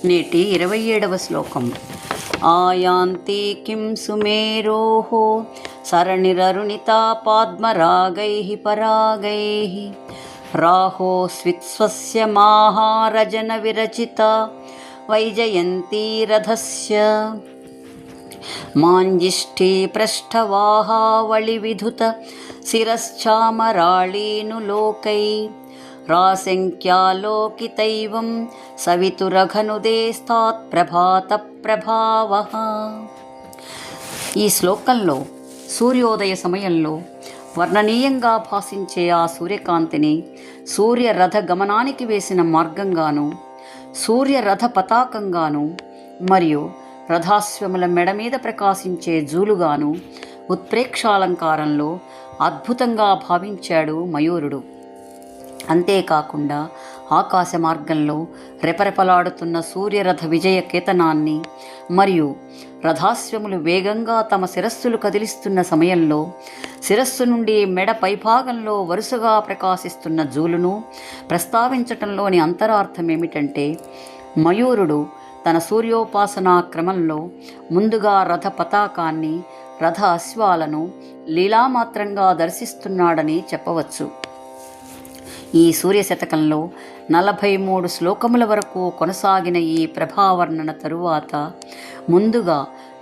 నేటి 27వ శ్లోకం. ఆయాంతి కిం సుమేరోః సరణిరరుణితా పద్మరాగైః పరాగైః రాహో స్విత్స్వస్య మాహారజన విరచిత వైజయంతి రథస్య మాంజిష్ఠీ పృష్ఠవాహావళి విధుత శిరశ్చామరాళీనులోకై రాశంఖ్యాలోకితైవం సవితురఘనుదేస్తాత్ ప్రభాత ప్రభావః. ఈ శ్లోకంలో సూర్యోదయ సమయంలో వర్ణనీయంగా భాసించే ఆ సూర్యకాంతిని సూర్యరథ గమనానికి వేసిన మార్గంగాను, సూర్యరథ పతాకంగాను మరియు రథాశ్వముల మెడ మీద ప్రకాశించే జూలుగాను ఉత్ప్రేక్షాలంకారంలో అద్భుతంగా భావించాడు మయూరుడు. అంతేకాకుండా ఆకాశ మార్గంలో రెపరెపలాడుతున్న సూర్యరథ విజయ కేతనాన్ని మరియు రథాశ్వములు వేగంగా తమ శిరస్సులు కదిలిస్తున్న సమయంలో శిరస్సు నుండి మెడ పైభాగంలో వరుసగా ప్రకాశిస్తున్న జూలును ప్రస్తావించటంలోని అంతరార్థం ఏమిటంటే, మయూరుడు తన సూర్యోపాసనా క్రమంలో ముందుగా రథ పతాకాన్ని, రథ అశ్వాలను లీలామాత్రంగా దర్శిస్తున్నాడని చెప్పవచ్చు. ఈ సూర్యశతకంలో 43 శ్లోకముల వరకు కొనసాగిన ఈ ప్రభావర్ణన తరువాత ముందుగా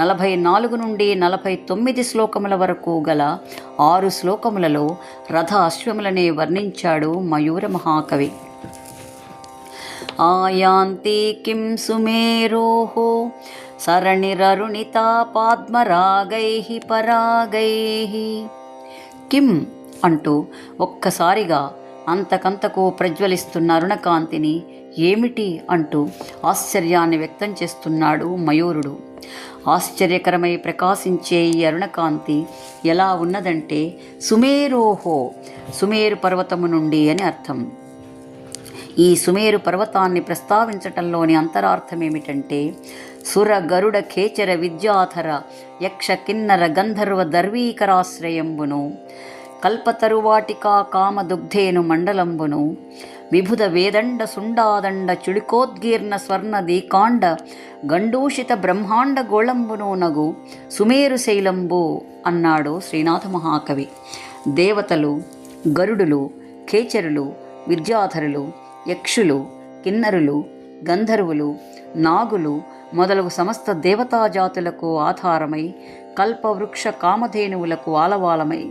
44 నుండి 49 శ్లోకముల వరకు గల 6 శ్లోకములలో రథ అశ్వములనే వర్ణించాడు మయూర మహాకవి. ఆయాంతి కిం సుమేరోః సరణిరరుణితా పద్మరాగైః పరాగైః. కిం అంటూ ఒక్కసారిగా అంతకంతకు ప్రజ్వలిస్తున్న అరుణకాంతిని ఏమిటి అంటూ ఆశ్చర్యాన్ని వ్యక్తం చేస్తున్నాడు మయూరుడు. ఆశ్చర్యకరమై ప్రకాశించే ఈ అరుణకాంతి ఎలా ఉన్నదంటే, సుమేరోహో, సుమేరు పర్వతము నుండి అని అర్థం. ఈ సుమేరు పర్వతాన్ని ప్రస్తావించటంలోని అంతరార్థం ఏమిటంటే, సుర గరుడ ఖేచర విద్యాధర యక్ష కిన్నర గంధర్వ దర్వీకరాశ్రయంబును కల్పతరువాటికా కామదుగ్ధేను మండలంబును విభుద వేదండ సుండాదండ చుడికోద్గీర్ణ స్వర్ణ దీకాండ గండూషిత బ్రహ్మాండ గోళంబును నగు సుమేరు శైలంబు అన్నాడు శ్రీనాథ మహాకవి. దేవతలు, గరుడులు, ఖేచరులు, విద్యాధరులు, యక్షులు, కిన్నరులు, గంధర్వులు, నాగులు మొదలగు సమస్త దేవతాజాతులకు ఆధారమై, కల్పవృక్ష కామధేనువులకు ఆలవాలమై,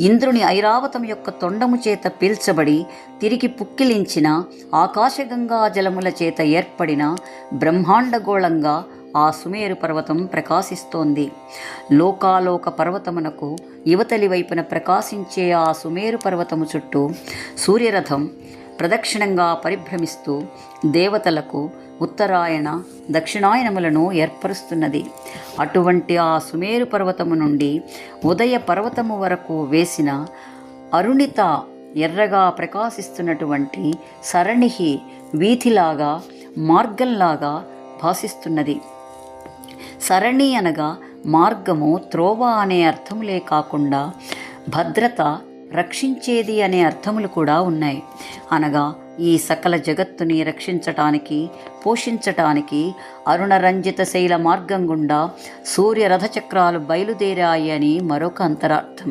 ఇంద్రుని ఐరావతం యొక్క తొండము చేత పీల్చబడి తిరిగి పుక్కిలించిన ఆకాశగంగా జలముల చేత ఏర్పడిన బ్రహ్మాండగోళంగా ఆ సుమేరు పర్వతం ప్రకాశిస్తోంది. లోకాలోక పర్వతమునకు యువతలి వైపున ప్రకాశించే ఆ సుమేరు పర్వతము చుట్టూ సూర్యరథం ప్రదక్షిణంగా పరిభ్రమిస్తూ దేవతలకు ఉత్తరాయణ దక్షిణాయనములను ఏర్పరుస్తున్నది. అటువంటి ఆ సుమేరు పర్వతము నుండి ఉదయ పర్వతము వరకు వేసిన అరుణిత ఎర్రగా ప్రకాశిస్తున్నటువంటి సరణిహి వీధిలాగా, మార్గంలాగా భాసిస్తున్నది. సరణి అనగా మార్గము, త్రోవ అనే అర్థములే కాకుండా భద్రత, రక్షించేది అనే అర్థములు కూడా ఉన్నాయి. అనగా ఈ సకల జగత్తుని రక్షించటానికి, పోషించటానికి అరుణరంజిత శైల మార్గం గుండా సూర్యరథచక్రాలు బయలుదేరాయి అని మరొక అంతరార్థం.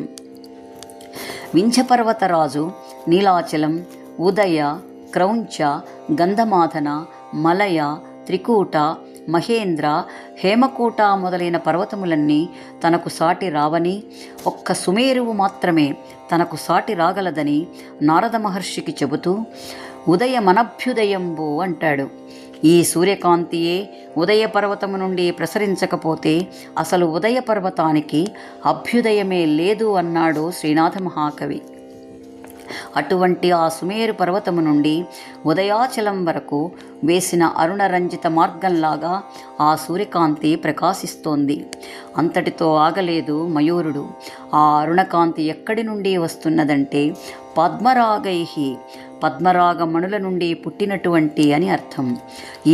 వింధ్యపర్వతరాజు నీలాచలం, ఉదయ, క్రౌంచ, గంధమాధన, మలయ, త్రికూట, మహేంద్ర, హేమకూట మొదలైన పర్వతములన్నీ తనకు సాటి రావని, ఒక్క సుమేరువు మాత్రమే తనకు సాటి రాగలదని నారద మహర్షికి చెబుతూ ఉదయమనభ్యుదయంబు అంటాడు. ఈ సూర్యకాంతియే ఉదయ పర్వతము నుండి ప్రసరించకపోతే అసలు ఉదయ పర్వతానికి అభ్యుదయమే లేదు అన్నాడు శ్రీనాథ మహాకవి. అటువంటి ఆ సుమేరు పర్వతము నుండి ఉదయాచలం వరకు వేసిన అరుణరంజిత మార్గంలాగా ఆ సూర్యకాంతి ప్రకాశిస్తోంది. అంతటితో ఆగలేదు మయూరుడు. ఆ అరుణకాంతి ఎక్కడి నుండి వస్తున్నదంటే, పద్మరాగైహి, పద్మరాగమణుల నుండి పుట్టినటువంటి అని అర్థం.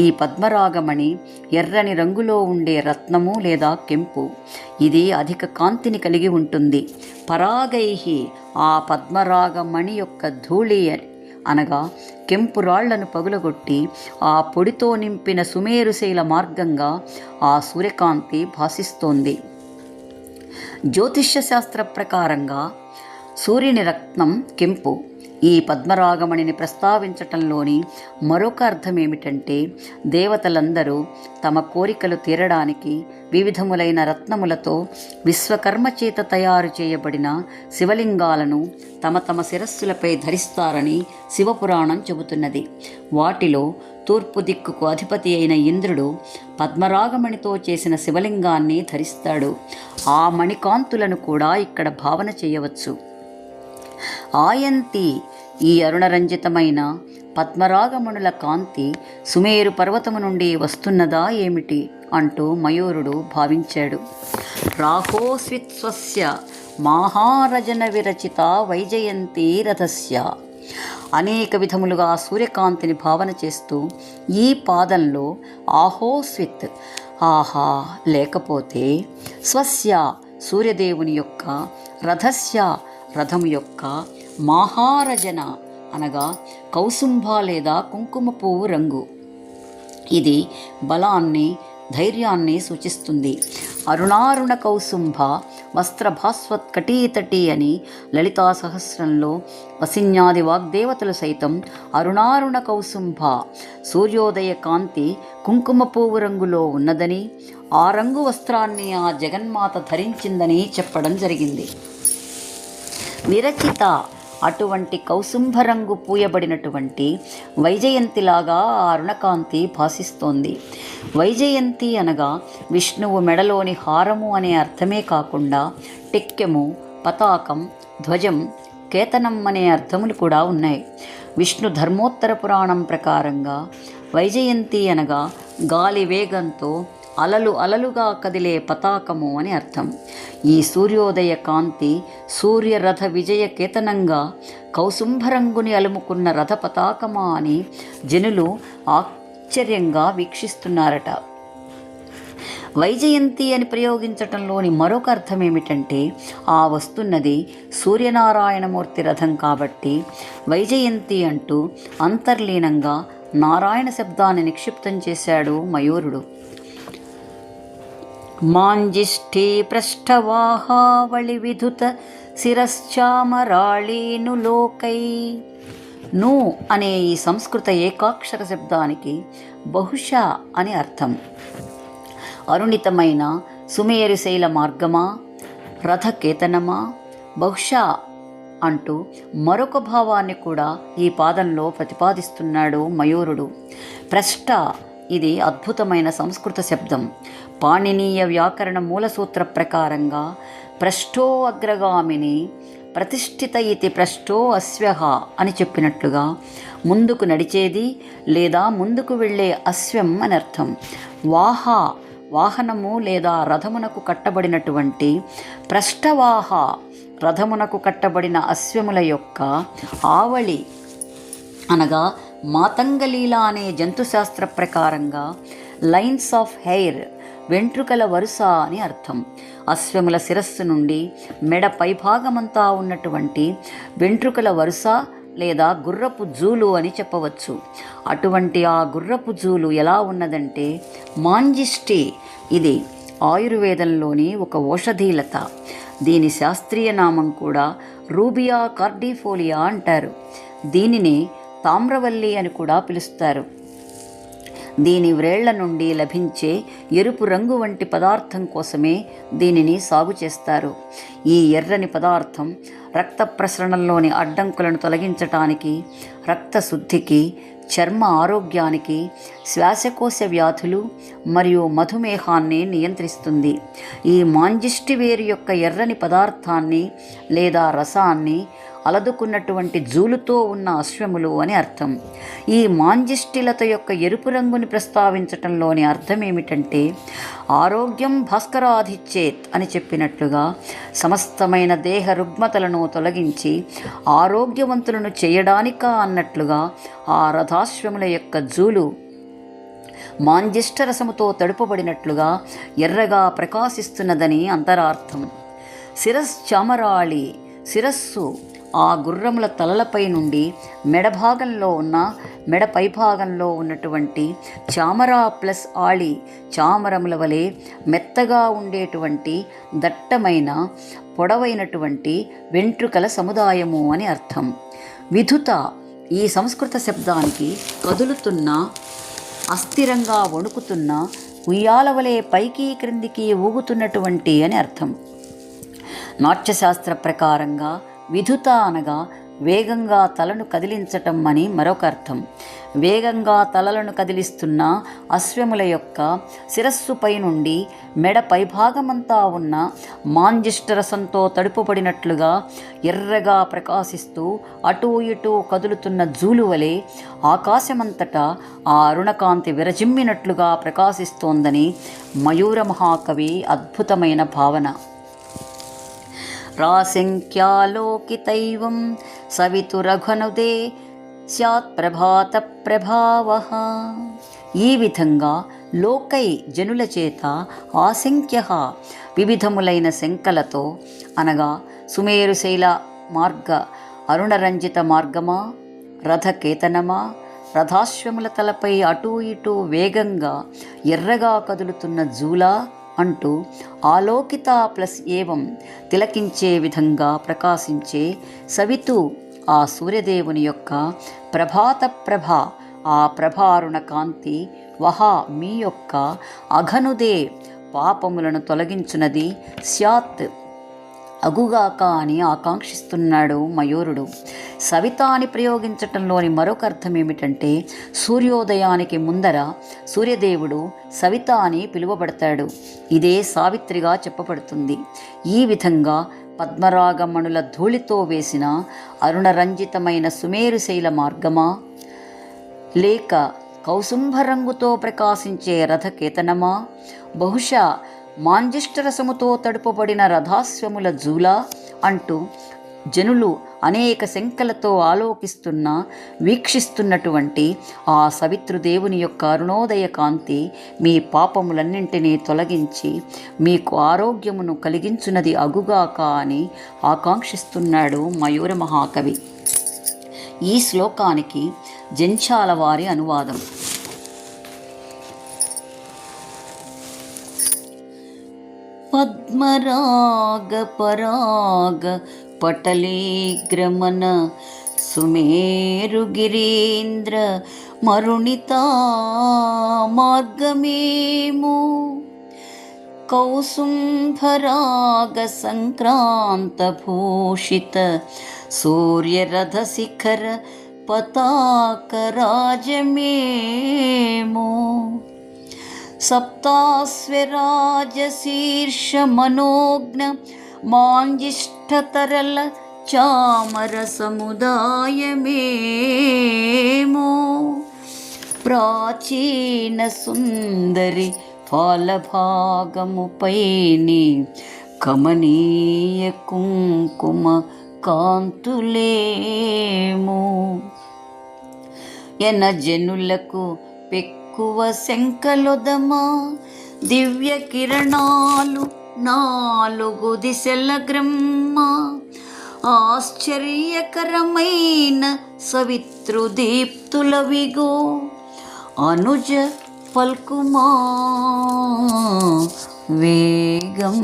ఈ పద్మరాగమణి ఎర్రని రంగులో ఉండే రత్నము లేదా కెంపు. ఇది అధిక కాంతిని కలిగి ఉంటుంది. పరాగైహి, ఆ పద్మరాగమణి యొక్క ధూళి అనగా కెంపు రాళ్లను పగులగొట్టి ఆ పొడితో నింపిన సుమేరుశైల మార్గంగా ఆ సూర్యకాంతి భాసిస్తోంది. జ్యోతిష్య శాస్త్ర ప్రకారంగా సూర్యుని రత్నం కెంపు. ఈ పద్మరాగమణిని ప్రస్తావించటంలోని మరొక అర్థం ఏమిటంటే, దేవతలందరూ తమ కోరికలు తీరడానికి వివిధములైన రత్నములతో విశ్వకర్మ చేత తయారు చేయబడిన శివలింగాలను తమ తమ శిరస్సులపై ధరిస్తారని శివపురాణం చెబుతున్నది. వాటిలో తూర్పు దిక్కుకు అధిపతి అయిన ఇంద్రుడు పద్మరాగమణితో చేసిన శివలింగాన్ని ధరిస్తాడు. ఆ మణికాంతులను కూడా ఇక్కడ భావన చేయవచ్చు. ఆయంతి, ఈ అరుణరంజితమైన పద్మరాగమణుల కాంతి సుమేరు పర్వతము నుండి వస్తున్నదా ఏమిటి అంటూ మయూరుడు భావించాడు. రాహోస్విత్స్వస్య మహారజన విరచిత వైజయంతి రథస్య. అనేక విధములుగా సూర్యకాంతిని భావన చేస్తూ ఈ పాదంలో ఆహోస్విత్, ఆహా లేకపోతే, స్వస్య సూర్యదేవుని యొక్క, రథస్య రథము యొక్క, మహారజన అనగా కౌసుంభ లేదా కుంకుమ పువ్వు రంగు. ఇది బలాన్ని, ధైర్యాన్ని సూచిస్తుంది. అరుణారుణ కౌసుంభ వస్త్రభాస్వత్కటీతటి అని లలితా సహస్రంలో వసిన్యాది వాగ్దేవతలు సైతం అరుణారుణ కౌసుంభ, సూర్యోదయ కాంతి కుంకుమ పువ్వు రంగులో ఉన్నదని, ఆ రంగు వస్త్రాన్ని ఆ జగన్మాత ధరించిందని చెప్పడం జరిగింది. విరచిత, అటువంటి కౌసుంభరంగు పూయబడినటువంటి వైజయంతిలాగా ఆ అరుణకాంతి భాసిస్తోంది. వైజయంతి అనగా విష్ణువు మెడలోని హారము అనే అర్థమే కాకుండా టెక్కెము, పతాకం, ధ్వజం, కేతనం అనే అర్థములు కూడా ఉన్నాయి. విష్ణు ధర్మోత్తర పురాణం ప్రకారంగా వైజయంతి అనగా గాలి వేగంతో అలలు అలలుగా కదిలే పతాకము అని అర్థం. ఈ సూర్యోదయ కాంతి సూర్యరథ విజయ కేతనంగా కౌసుంభరంగుని అలుముకున్న రథ పతాకమా అని జనులు ఆశ్చర్యంగా వీక్షిస్తున్నారట. వైజయంతి అని ప్రయోగించటంలోని మరొక అర్థం ఏమిటంటే, ఆ వస్తున్నది సూర్యనారాయణమూర్తి రథం కాబట్టి వైజయంతి అంటూ అంతర్లీనంగా నారాయణ శబ్దాన్ని నిక్షిప్తం చేశాడు మయూరుడు. మాంజిష్ఠీ పృష్ఠవాహావళి విధుత శిరశ్చామరాళీను లోకై. ను అనే ఈ సంస్కృత ఏకాక్షర శబ్దానికి బహుశా అని అర్థం. అరుణితమైన సుమేరుశైల మార్గమా, రథకేతనమా, బహుశా అంటూ మరొక భావాన్ని కూడా ఈ పాదంలో ప్రతిపాదిస్తున్నాడు మయూరుడు. పృష్ఠ, ఇది అద్భుతమైన సంస్కృత శబ్దం. పాణినీయ వ్యాకరణ మూలసూత్ర ప్రకారంగా పృష్ఠో అగ్రగామిని ప్రతిష్ఠిత ఇతి పృష్ఠో అశ్వః అని చెప్పినట్లుగా ముందుకు నడిచేది లేదా ముందుకు వెళ్ళే అశ్వం అని అర్థం. వాహ, వాహనము లేదా రథమునకు కట్టబడినటువంటి, పృష్ఠవాహ, రథమునకు కట్టబడిన అశ్వముల యొక్క ఆవళి అనగా మాతంగలీల అనే జంతుశాస్త్ర ప్రకారంగా లైన్స్ ఆఫ్ హెయిర్, వెంట్రుకల వరుస అని అర్థం. అశ్వముల శిరస్సు నుండి మెడ పైభాగమంతా ఉన్నటువంటి వెంట్రుకల వరుస లేదా గుర్రపు జూలు అని చెప్పవచ్చు. అటువంటి ఆ గుర్రపు జూలు ఎలా ఉన్నదంటే మాంజిష్టి, ఇది ఆయుర్వేదంలోని ఒక ఓషధీలత. దీని శాస్త్రీయ నామం కూడా రూబియా కార్డిఫోలియా అంటారు. దీనిని తామ్రవల్లి అని కూడా పిలుస్తారు. దీని వ్రేళ్ల నుండి లభించే ఎరుపు రంగు వంటి పదార్థం కోసమే దీనిని సాగు చేస్తారు. ఈ ఎర్రని పదార్థం రక్త ప్రసరణలోని అడ్డంకులను తొలగించటానికి, రక్తశుద్ధికి, చర్మ ఆరోగ్యానికి, శ్వాసకోశ వ్యాధులు మరియు మధుమేహాన్ని నియంత్రిస్తుంది. ఈ మాంజిష్టి వేరు యొక్క ఎర్రని పదార్థాన్ని లేదా రసాన్ని అలదుకున్నటువంటి జూలుతో ఉన్న అశ్వములు అని అర్థం. ఈ మాంజిష్టిలత యొక్క ఎరుపు రంగుని ప్రస్తావించటంలోని అర్థం ఏమిటంటే, ఆరోగ్యం భాస్కరాధిచ్చేత్ అని చెప్పినట్లుగా సమస్తమైన దేహ రుగ్మతలను తొలగించి ఆరోగ్యవంతులను చేయడానికా అన్నట్లుగా ఆ రథాశ్వముల యొక్క జూలు మాంజిష్టరసముతో తడుపబడినట్లుగా ఎర్రగా ప్రకాశిస్తున్నదని అంతరార్థం. శిరశ్చామరాళి, శిరస్సు ఆ గుర్రముల తలలపై నుండి మెడ పైభాగంలో ఉన్నటువంటి చామరా ప్లస్ ఆళి చామరముల వలె మెత్తగా ఉండేటువంటి దట్టమైన పొడవైనటువంటి వెంట్రుకల సముదాయము అని అర్థం. విధుత ఈ సంస్కృత శబ్దానికి కదులుతున్న, అస్థిరంగా వణుకుతున్న, ఉయ్యాల వలె పైకి క్రిందికి ఊగుతున్నటువంటి అని అర్థం. నాట్యశాస్త్ర ప్రకారంగా విధుత అనగా వేగంగా తలను కదిలించటం అని మరొక అర్థం. వేగంగా తలలను కదిలిస్తున్న అశ్వముల యొక్క శిరస్సుపై నుండి మెడ పైభాగమంతా ఉన్న మాంజిష్టరసంతో తడుపుబడినట్లుగా ఎర్రగా ప్రకాశిస్తూ అటూ ఇటూ కదులుతున్న జూలు వలె ఆకాశమంతటా ఆ అరుణకాంతి విరజిమ్మినట్లుగా ప్రకాశిస్తోందని మయూర మహాకవి అద్భుతమైన భావన. రాశంఖ్యాలోకితైవం సవితురఘనుదే స్యాత్ ప్రభాత ప్రభావః. ఈ విధంగా లోకై జనుల చేత ఆశంఖ్య వివిధములైన శంకలతో అనగా సుమేరుశైల మార్గ అరుణరంజిత మార్గమా, రథకేతనమా, రథాశ్వముల తలపై అటూ ఇటూ వేగంగా ఎర్రగా కదులుతున్న జూలా అంటూ ఆలోకిత ప్లస్ ఏవం తిలకించే విధంగా ప్రకాశించే సవితు ఆ సూర్యదేవుని యొక్క ప్రభాత ప్రభ ఆ ప్రభారుణ కాంతి వహా మీ యొక్క అఘనుదే పాపములను తొలగించునది స్యాత్ అగుగాక అని ఆకాంక్షిస్తున్నాడు మయూరుడు. సవిత అని ప్రయోగించటంలోని మరొక అర్థం ఏమిటంటే సూర్యోదయానికి ముందర సూర్యదేవుడు సవిత అని పిలువబడతాడు. ఇదే సావిత్రిగా చెప్పబడుతుంది. ఈ విధంగా పద్మరాగమణుల ధూళితో వేసిన అరుణరంజితమైన సుమేరుశైల మార్గమా, లేక కౌసుంభరంగుతో ప్రకాశించే రథకేతనమా, బహుశా మాంజిష్టరసముతో తడుపబడిన రథాశ్వముల జూలా అంటూ జనులు అనేక శంకలతో ఆలోకిస్తున్న వీక్షిస్తున్నటువంటి ఆ సవితృదేవుని యొక్క అరుణోదయ కాంతి మీ పాపములన్నింటినీ తొలగించి మీకు ఆరోగ్యమును కలిగించున్నది అగుగాక అని ఆకాంక్షిస్తున్నాడు మయూర మహాకవి. ఈ శ్లోకానికి జంఛాల వారి అనువాదం. పద్మరాగ పరాగ పటలీగ్రమణ సుమేరుగిరీంద్ర మరుణితా మార్గమేమో కౌసుంభరాగ సంక్రాంత భూషిత సూర్యరథశిఖర పతాకరాజమేమో సప్తాస్వరాజశీర్షమనోజ్ఞ మాంజిష్ఠతరల చామర సముదాయమేమో ప్రాచీన సుందరి ఫాలభాగముపైని కమనీయ కుంకుమ కాంతులేమో ఎన జనులకు పెక్కువ శంకలొదమా దివ్య కిరణాలు నాలుగు దిశల గ్రమ్మ ఆశ్చర్యకరమైన సవితృదీప్తులవిగో అనుజ పల్కుమా వేగం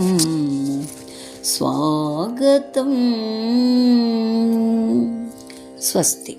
స్వాగతం. స్వస్తి.